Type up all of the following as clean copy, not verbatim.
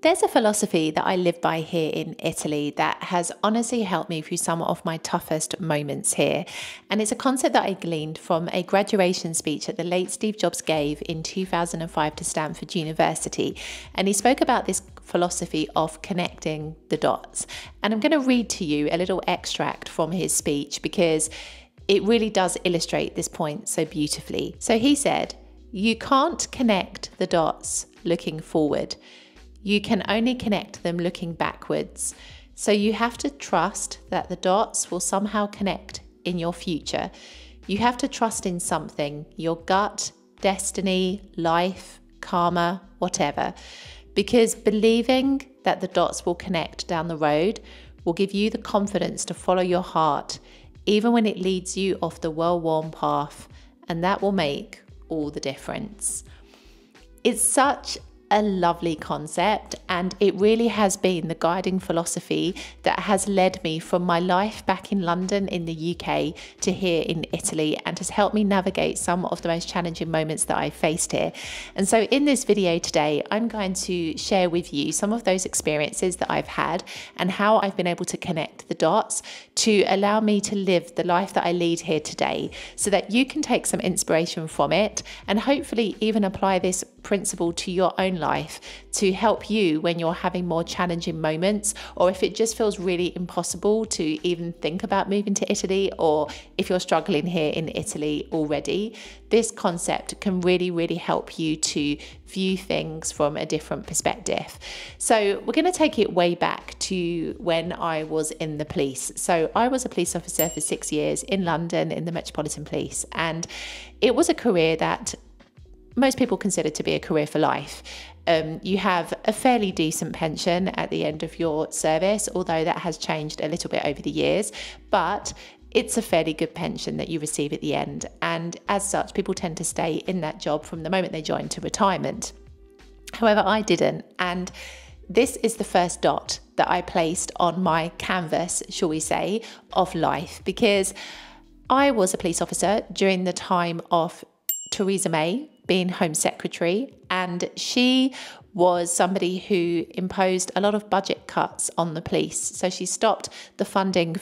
There's a philosophy that I live by here in Italy that has honestly helped me through some of my toughest moments here. And it's a concept that I gleaned from a graduation speech that the late Steve Jobs gave in 2005 to Stanford University. And he spoke about this philosophy of connecting the dots. And I'm going to read to you a little extract from his speech because it really does illustrate this point so beautifully. So he said, "You can't connect the dots looking forward. You can only connect them looking backwards. So you have to trust that the dots will somehow connect in your future. You have to trust in something, your gut, destiny, life, karma, whatever. Because believing that the dots will connect down the road will give you the confidence to follow your heart, even when it leads you off the well-worn path, and that will make all the difference." It's such a lovely concept, and it really has been the guiding philosophy that has led me from my life back in London in the UK to here in Italy, and has helped me navigate some of the most challenging moments that I faced here. And so in this video today, I'm going to share with you some of those experiences that I've had and how I've been able to connect the dots to allow me to live the life that I lead here today, so that you can take some inspiration from it and hopefully even apply this principle to your own life to help you when you're having more challenging moments, or if it just feels really impossible to even think about moving to Italy, or if you're struggling here in Italy already. This concept can really help you to view things from a different perspective. So we're going to take it way back to when I was in the police. So I was a police officer for 6 years in London in the Metropolitan Police, and it was a career that most people consider to be a career for life. You have a fairly decent pension at the end of your service, although that has changed a little bit over the years, but it's a fairly good pension that you receive at the end. And as such, people tend to stay in that job from the moment they join to retirement. However, I didn't. And this is the first dot that I placed on my canvas, shall we say, of life, because I was a police officer during the time of Theresa May being Home Secretary, and she was somebody who imposed a lot of budget cuts on the police. So she stopped the funding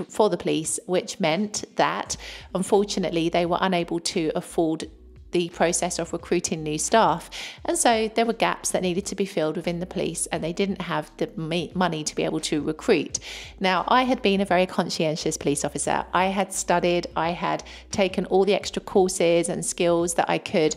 for the police, which meant that unfortunately they were unable to afford the process of recruiting new staff. And so there were gaps that needed to be filled within the police, and they didn't have the money to be able to recruit. Now, I had been a very conscientious police officer. I had studied, I had taken all the extra courses and skills that I could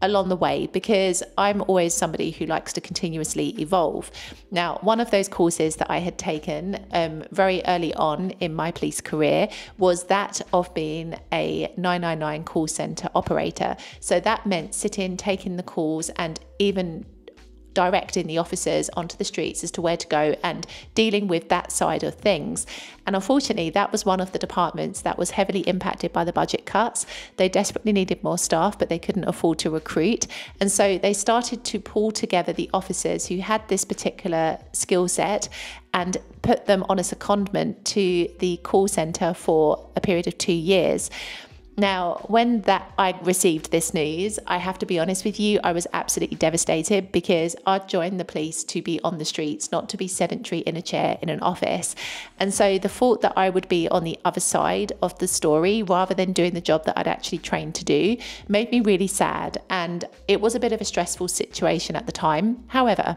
along the way, because I'm always somebody who likes to continuously evolve. Now, one of those courses that I had taken very early on in my police career was that of being a 999 call centre operator. So that meant sitting, taking the calls, and even directing the officers onto the streets as to where to go and dealing with that side of things. And unfortunately, that was one of the departments that was heavily impacted by the budget cuts. They desperately needed more staff, but they couldn't afford to recruit. And so they started to pull together the officers who had this particular skill set and put them on a secondment to the call centre for a period of 2 years. Now, when I received this news, I have to be honest with you, I was absolutely devastated, because I'd joined the police to be on the streets, not to be sedentary in a chair in an office. And so the thought that I would be on the other side of the story rather than doing the job that I'd actually trained to do made me really sad. And it was a bit of a stressful situation at the time. However,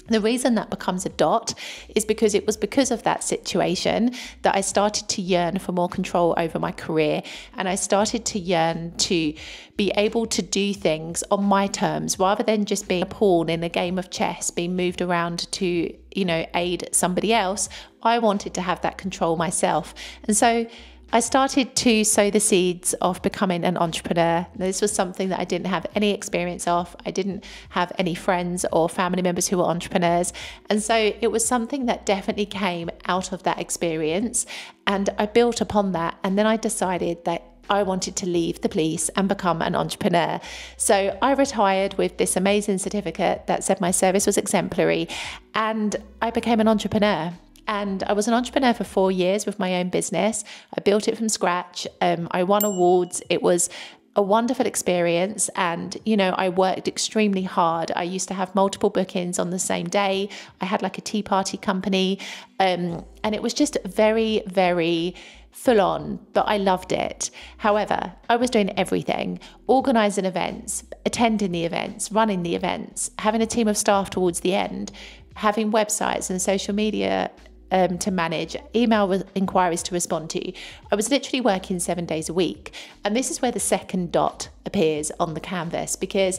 the reason that becomes a dot is because it was because of that situation that I started to yearn for more control over my career, and I started to yearn to be able to do things on my terms rather than just being a pawn in a game of chess, being moved around to, aid somebody else. I wanted to have that control myself. And so I started to sow the seeds of becoming an entrepreneur. This was something that I didn't have any experience of. I didn't have any friends or family members who were entrepreneurs. And so it was something that definitely came out of that experience. And I built upon that. And then I decided that I wanted to leave the police and become an entrepreneur. So I retired with this amazing certificate that said my service was exemplary, and I became an entrepreneur. And I was an entrepreneur for 4 years with my own business. I built it from scratch. I won awards. It was a wonderful experience. And, you know, I worked extremely hard. I used to have multiple bookings on the same day. I had like a tea party company. And it was just very, very full on, but I loved it. However, I was doing everything: organising events, attending the events, running the events, having a team of staff towards the end, having websites and social media to manage, email inquiries to respond to. I was literally working 7 days a week. And this is where the second dot appears on the canvas, because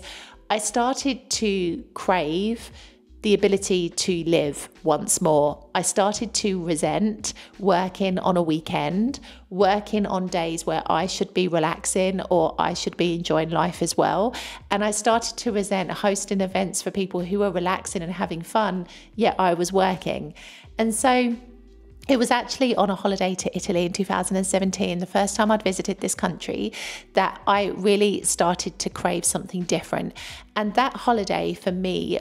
I started to crave the ability to live once more. I started to resent working on a weekend, working on days where I should be relaxing or I should be enjoying life as well. And I started to resent hosting events for people who were relaxing and having fun, yet I was working. And so it was actually on a holiday to Italy in 2017, the first time I'd visited this country, that I really started to crave something different. And that holiday for me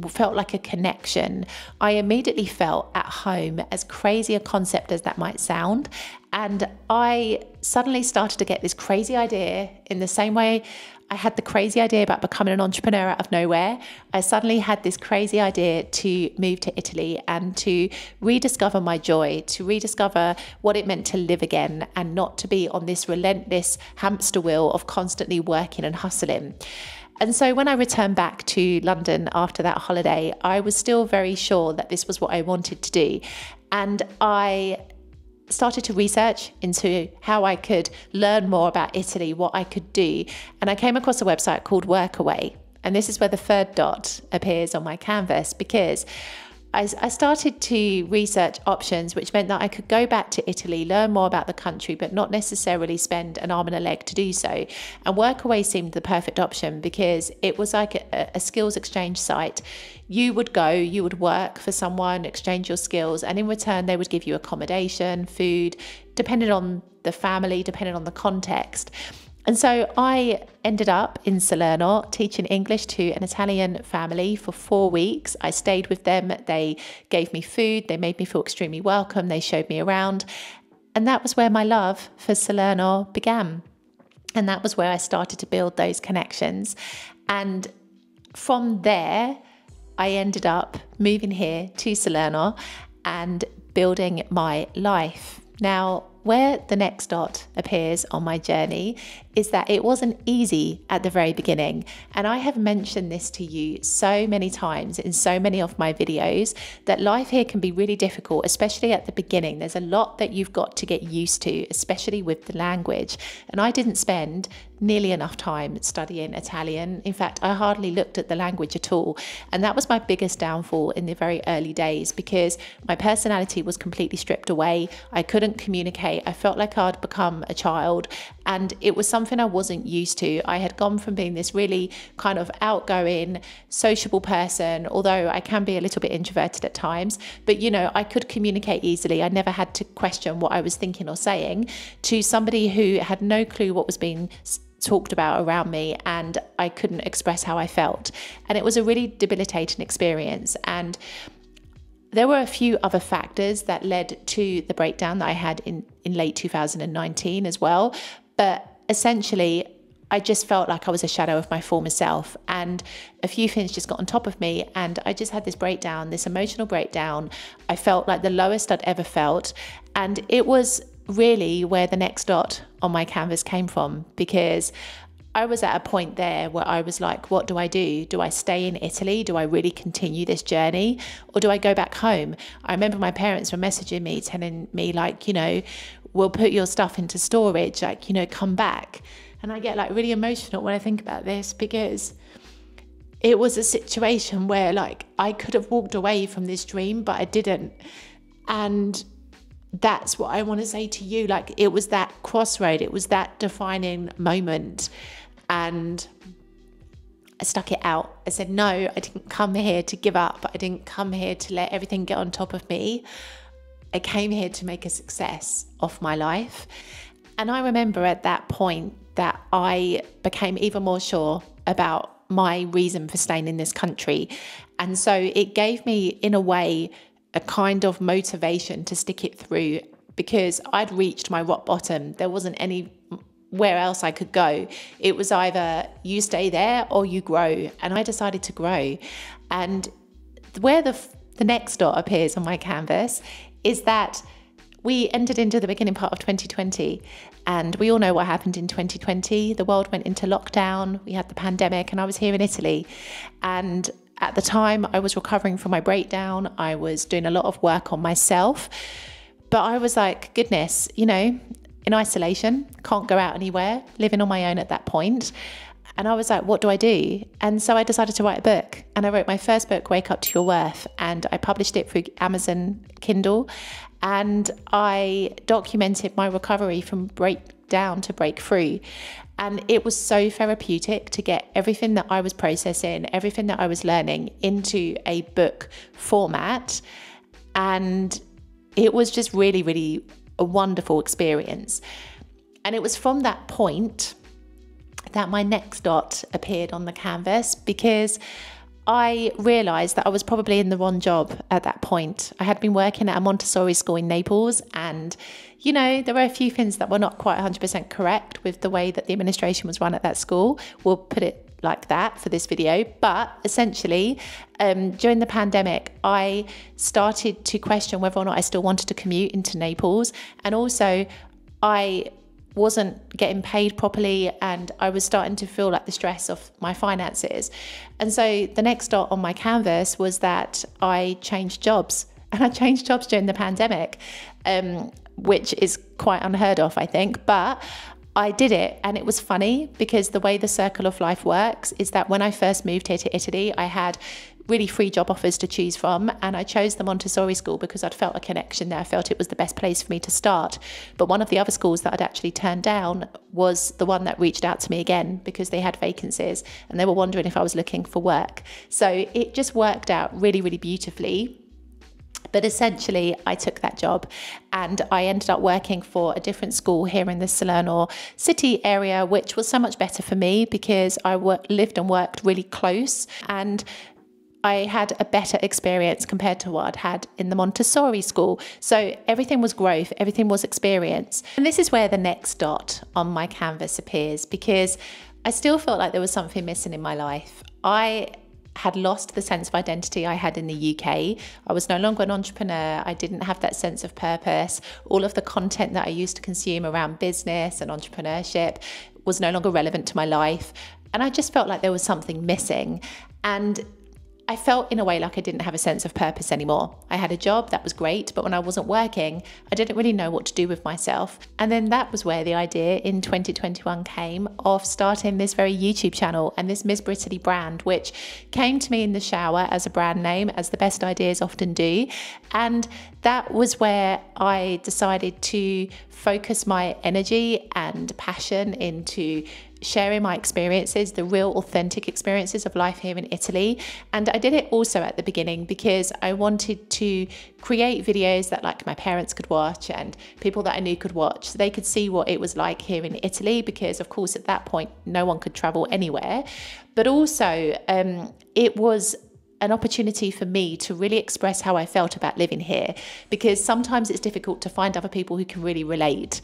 felt like a connection. I immediately felt at home, as crazy a concept as that might sound. And I suddenly started to get this crazy idea, in the same way I had the crazy idea about becoming an entrepreneur out of nowhere. I suddenly had this crazy idea to move to Italy and to rediscover my joy, to rediscover what it meant to live again and not to be on this relentless hamster wheel of constantly working and hustling. And so when I returned back to London after that holiday, I was still very sure that this was what I wanted to do. And I started to research into how I could learn more about Italy, what I could do. And I came across a website called Workaway. And this is where the third dot appears on my canvas, because I started to research options, which meant that I could go back to Italy, learn more about the country, but not necessarily spend an arm and a leg to do so. And Workaway seemed the perfect option because it was like a skills exchange site. You would go, you would work for someone, exchange your skills, and in return, they would give you accommodation, food, depending on the family, depending on the context. And so I ended up in Salerno teaching English to an Italian family for 4 weeks. I stayed with them. They gave me food. They made me feel extremely welcome. They showed me around. And that was where my love for Salerno began. And that was where I started to build those connections. And from there, I ended up moving here to Salerno and building my life. Now, where the next dot appears on my journey is that it wasn't easy at the very beginning. And I have mentioned this to you so many times in so many of my videos, that life here can be really difficult, especially at the beginning. There's a lot that you've got to get used to, especially with the language. And I didn't spend nearly enough time studying Italian. In fact, I hardly looked at the language at all. And that was my biggest downfall in the very early days, because my personality was completely stripped away. I couldn't communicate. I felt like I'd become a child, and it was something I wasn't used to. I had gone from being this really kind of outgoing, sociable person, although I can be a little bit introverted at times, but you know, I could communicate easily. I never had to question what I was thinking or saying, to somebody who had no clue what was being talked about around me, and I couldn't express how I felt. And it was a really debilitating experience. And there were a few other factors that led to the breakdown that I had in late 2019 as well. But essentially, I just felt like I was a shadow of my former self, and a few things just got on top of me, and I just had this breakdown, this emotional breakdown. I felt like the lowest I'd ever felt, and it was really where the next dot on my canvas came from, because I was at a point there where I was like, what do I do? Do I stay in Italy? Do I really continue this journey? Or do I go back home? I remember my parents were messaging me, telling me like, you know, we'll put your stuff into storage, like, you know, come back. And I get like really emotional when I think about this, because it was a situation where like I could have walked away from this dream, but I didn't. And that's what I want to say to you. Like, it was that crossroad, it was that defining moment. And I stuck it out. I said, no, I didn't come here to give up. I didn't come here to let everything get on top of me. I came here to make a success of my life. And I remember at that point that I became even more sure about my reason for staying in this country. And so it gave me, in a way, a kind of motivation to stick it through, because I'd reached my rock bottom. There wasn't any where else I could go. It was either you stay there or you grow. And I decided to grow. And where the next dot appears on my canvas is that we entered into the beginning part of 2020, and we all know what happened in 2020. The world went into lockdown, we had the pandemic, and I was here in Italy. And at the time, I was recovering from my breakdown. I was doing a lot of work on myself. But I was like, goodness, you know, in isolation, can't go out anywhere, living on my own at that point. And I was like, what do I do? And so I decided to write a book. And I wrote my first book, Wake Up to Your Worth. And I published it through Amazon Kindle. And I documented my recovery from breakdown to breakthrough. And it was so therapeutic to get everything that I was processing, everything that I was learning into a book format. And it was just really, really a wonderful experience. And it was from that point that my next dot appeared on the canvas, because I realised that I was probably in the wrong job at that point. I had been working at a Montessori school in Naples, and, you know, there were a few things that were not quite 100% correct with the way that the administration was run at that school. We'll put it like that for this video. But essentially, during the pandemic, I started to question whether or not I still wanted to commute into Naples. And also, I wasn't getting paid properly, and I was starting to feel like the stress of my finances. And so the next dot on my canvas was that I changed jobs. And I changed jobs during the pandemic, which is quite unheard of, I think. But I did it, and it was funny because the way the circle of life works is that when I first moved here to Italy, I had really 3 job offers to choose from, and I chose the Montessori school because I'd felt a connection there. I felt it was the best place for me to start. But one of the other schools that I'd actually turned down was the one that reached out to me again because they had vacancies and they were wondering if I was looking for work. So it just worked out really, really beautifully. But essentially, I took that job and I ended up working for a different school here in the Salerno city area, which was so much better for me because I lived and worked really close, and I had a better experience compared to what I'd had in the Montessori school. So everything was growth, everything was experience. And this is where the next dot on my canvas appears, because I still felt like there was something missing in my life. I had lost the sense of identity I had in the UK. I was no longer an entrepreneur. I didn't have that sense of purpose. All of the content that I used to consume around business and entrepreneurship was no longer relevant to my life. And I just felt like there was something missing. And I felt in a way like I didn't have a sense of purpose anymore. I had a job that was great, but when I wasn't working, I didn't really know what to do with myself. And then that was where the idea in 2021 came of starting this very YouTube channel and this Miss Britaly brand, which came to me in the shower as a brand name, as the best ideas often do. And that was where I decided to focus my energy and passion into sharing my experiences, the real authentic experiences of life here in Italy. And I did it also at the beginning because I wanted to create videos that like my parents could watch and people that I knew could watch, so they could see what it was like here in Italy, because of course at that point no one could travel anywhere. But also it was an opportunity for me to really express how I felt about living here, because sometimes it's difficult to find other people who can really relate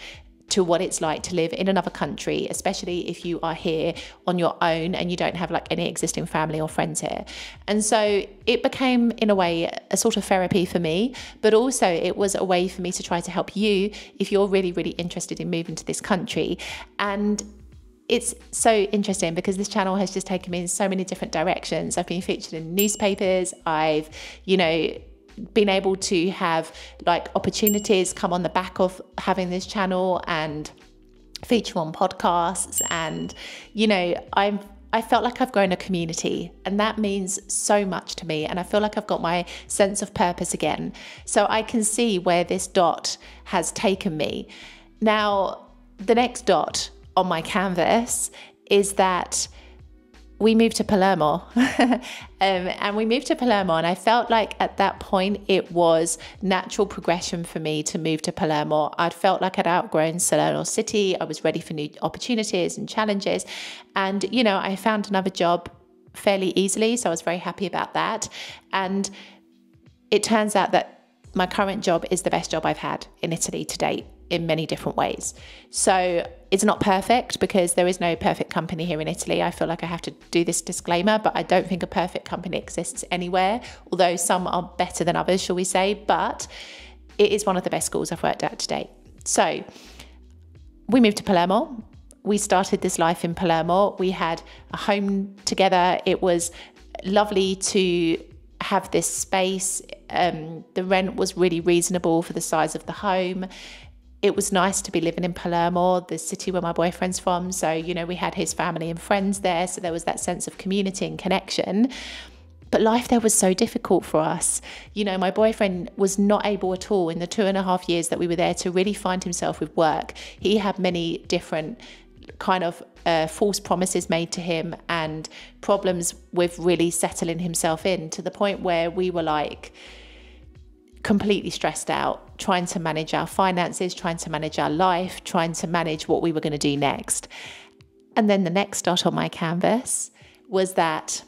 to what it's like to live in another country, especially if you are here on your own and you don't have like any existing family or friends here. And so it became, in a way, a sort of therapy for me, but also it was a way for me to try to help you if you're really, really interested in moving to this country. And it's so interesting because this channel has just taken me in so many different directions. I've been featured in newspapers. I've, been able to have like opportunities come on the back of having this channel and feature on podcasts. And, I felt like I've grown a community, and that means so much to me. And I feel like I've got my sense of purpose again. So I can see where this dot has taken me. Now, the next dot on my canvas is that we moved to Palermo and we moved to Palermo, and I felt like at that point it was natural progression for me to move to Palermo. I'd felt like I'd outgrown Salerno City. I was ready for new opportunities and challenges, and I found another job fairly easily, so I was very happy about that. And it turns out that my current job is the best job I've had in Italy to date. in many different ways. So it's not perfect, because there is no perfect company here in Italy. I feel like I have to do this disclaimer, but I don't think a perfect company exists anywhere, although some are better than others, shall we say. But it is one of the best schools I've worked at to date. So we moved to Palermo. We started this life in Palermo. We had a home together. It was lovely to have this space. The rent was really reasonable for the size of the home. It was nice to be living in Palermo, the city where my boyfriend's from. So, you know, we had his family and friends there. So there was that sense of community and connection. But life there was so difficult for us. You know, my boyfriend was not able at all in the 2.5 years that we were there to really find himself with work. He had many different kind of false promises made to him and problems with really settling himself in, to the point where we were like completely stressed out, trying to manage our finances, trying to manage our life, trying to manage what we were going to do next. And then the next dot on my canvas was that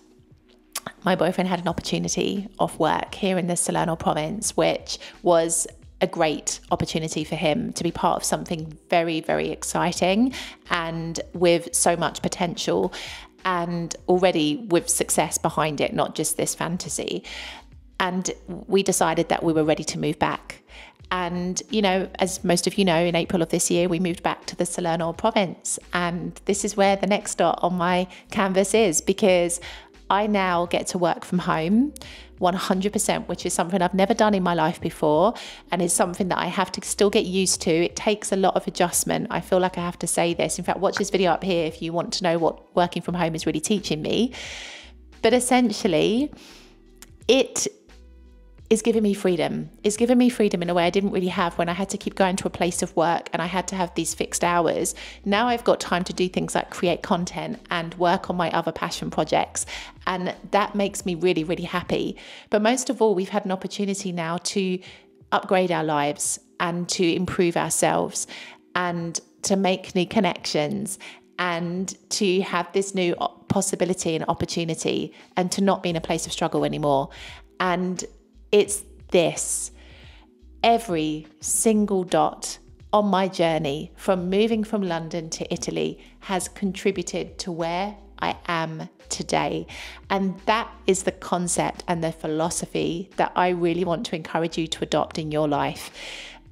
my boyfriend had an opportunity of work here in the Salerno province, which was a great opportunity for him to be part of something very, very exciting and with so much potential, and already with success behind it, not just this fantasy. And we decided that we were ready to move back. And, you know, as most of you know, in April of this year, we moved back to the Salerno province. And this is where the next dot on my canvas is, because I now get to work from home 100%, which is something I've never done in my life before, and is something that I have to still get used to. It takes a lot of adjustment. I feel like I have to say this. In fact, watch this video up here if you want to know what working from home is really teaching me. But essentially, it is giving me freedom. It's given me freedom in a way I didn't really have when I had to keep going to a place of work and I had to have these fixed hours. Now I've got time to do things like create content and work on my other passion projects. And that makes me really, really happy. But most of all, we've had an opportunity now to upgrade our lives and to improve ourselves and to make new connections and to have this new possibility and opportunity and to not be in a place of struggle anymore. And it's this. Every single dot on my journey from moving from London to Italy has contributed to where I am today. And that is the concept and the philosophy that I really want to encourage you to adopt in your life.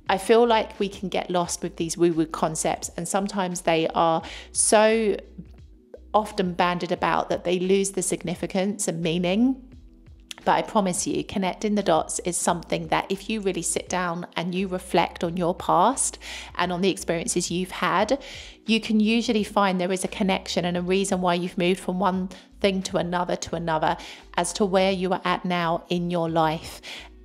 I feel like we can get lost with these woo-woo concepts, and sometimes they are so often bandied about that they lose the significance and meaning. But I promise you, connecting the dots is something that if you really sit down and you reflect on your past and on the experiences you've had, you can usually find there is a connection and a reason why you've moved from one thing to another as to where you are at now in your life.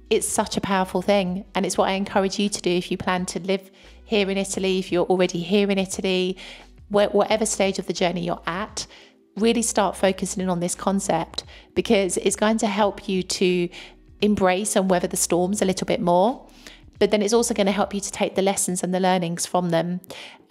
It's such a powerful thing, and it's what I encourage you to do if you plan to live here in Italy, if you're already here in Italy, whatever stage of the journey you're at. Really start focusing in on this concept, because it's going to help you to embrace and weather the storms a little bit more. But then it's also going to help you to take the lessons and the learnings from them.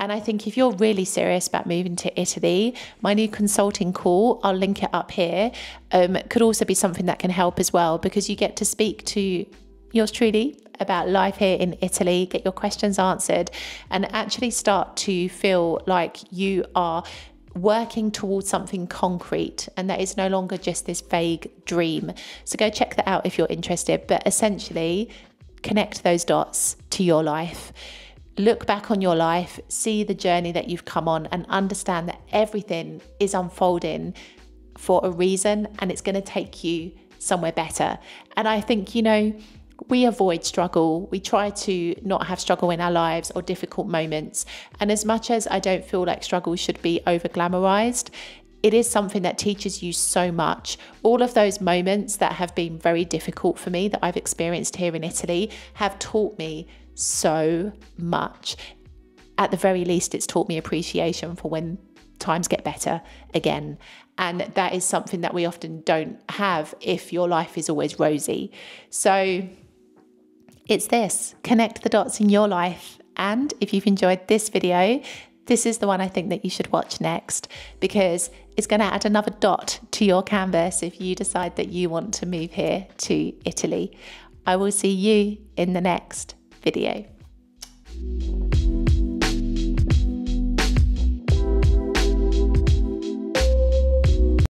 And I think if you're really serious about moving to Italy, my new consulting call, I'll link it up here, could also be something that can help as well, because you get to speak to yours truly about life here in Italy, get your questions answered, and actually start to feel like you are working towards something concrete, and that is no longer just this vague dream. So go check that out if you're interested. But essentially, connect those dots to your life. Look back on your life, see the journey that you've come on, and understand that everything is unfolding for a reason, and it's going to take you somewhere better. And I think, you know, we avoid struggle. We try to not have struggle in our lives or difficult moments. And as much as I don't feel like struggle should be over glamorized, it is something that teaches you so much. All of those moments that have been very difficult for me that I've experienced here in Italy have taught me so much. At the very least, it's taught me appreciation for when times get better again. And that is something that we often don't have if your life is always rosy. So it's this, connect the dots in your life. And if you've enjoyed this video, this is the one I think that you should watch next, because it's going to add another dot to your canvas if you decide that you want to move here to Italy. I will see you in the next video.